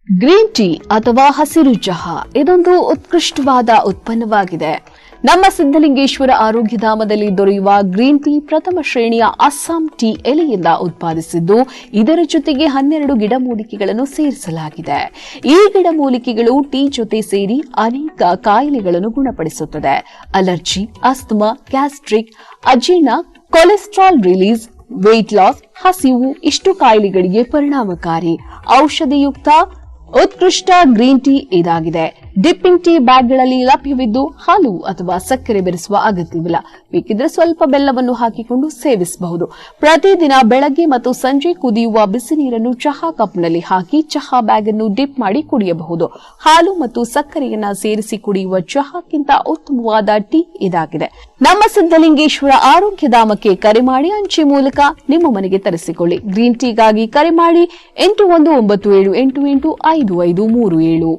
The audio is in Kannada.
ಗ್ರೀನ್ ಟೀ ಅಥವಾ ಹಸಿರು ಚಹಾ ಇದೊಂದು ಉತ್ಕೃಷ್ಟವಾದ ಉತ್ಪನ್ನವಾಗಿದೆ. ನಮ್ಮ ಸಿದ್ದಲಿಂಗೇಶ್ವರ ಆರೋಗ್ಯಧಾಮದಲ್ಲಿ ದೊರೆಯುವ ಗ್ರೀನ್ ಟೀ ಪ್ರಥಮ ಶ್ರೇಣಿಯ ಅಸ್ಸಾಂ ಟೀ ಎಲೆಯಿಂದ ಉತ್ಪಾದಿಸಿದ್ದು, ಇದರ ಜೊತೆಗೆ 12 ಗಿಡಮೂಲಿಕೆಗಳನ್ನು ಸೇರಿಸಲಾಗಿದೆ. ಈ ಗಿಡಮೂಲಿಕೆಗಳು ಟೀ ಜೊತೆ ಸೇರಿ ಅನೇಕ ಕಾಯಿಲೆಗಳನ್ನು ಗುಣಪಡಿಸುತ್ತದೆ. ಅಲರ್ಜಿ, ಅಸ್ತಮಾ, ಗ್ಯಾಸ್ಟ್ರಿಕ್, ಅಜೀರ್ಣ, ಕೊಲೆಸ್ಟ್ರಾಲ್ ರಿಲೀಸ್, ವೇಟ್ ಲಾಸ್, ಹಸಿವು ಇಷ್ಟು ಕಾಯಿಲೆಗಳಿಗೆ ಪರಿಣಾಮಕಾರಿ ಔಷಧಿಯುಕ್ತ ಉತ್ಕೃಷ್ಟ ಗ್ರೀನ್ ಟೀ ಇದಾಗಿದೆ. ಡಿಪ್ಪಿಂಗ್ ಟೀ ಬ್ಯಾಗ್ಗಳಲ್ಲಿ ಲಭ್ಯವಿದ್ದು ಹಾಲು ಅಥವಾ ಸಕ್ಕರೆ ಬೆರೆಸುವ ಅಗತ್ಯವಿಲ್ಲ. ಬೇಕಿದ್ರೆ ಸ್ವಲ್ಪ ಬೆಲ್ಲವನ್ನು ಹಾಕಿಕೊಂಡು ಸೇವಿಸಬಹುದು. ಪ್ರತಿದಿನ ಬೆಳಗ್ಗೆ ಮತ್ತು ಸಂಜೆ ಕುದಿಯುವ ಬಿಸಿ ನೀರನ್ನು ಚಹಾ ಕಪ್ನಲ್ಲಿ ಹಾಕಿ ಚಹಾ ಬ್ಯಾಗ್ ಅನ್ನು ಡಿಪ್ ಮಾಡಿ ಕುಡಿಯಬಹುದು. ಹಾಲು ಮತ್ತು ಸಕ್ಕರೆಯನ್ನ ಸೇರಿಸಿ ಕುಡಿಯುವ ಚಹಾಕ್ಕಿಂತ ಉತ್ತಮವಾದ ಟೀ ಇದಾಗಿದೆ. ನಮ್ಮ ಸಿದ್ದಲಿಂಗೇಶ್ವರ ಆರೋಗ್ಯಧಾಮಕ್ಕೆ ಕರೆ ಮಾಡಿ ಅಂಚೆ ಮೂಲಕ ನಿಮ್ಮ ಮನೆಗೆ ತರಿಸಿಕೊಳ್ಳಿ. ಗ್ರೀನ್ ಟೀಗಾಗಿ ಕರೆ ಮಾಡಿ 8197885537.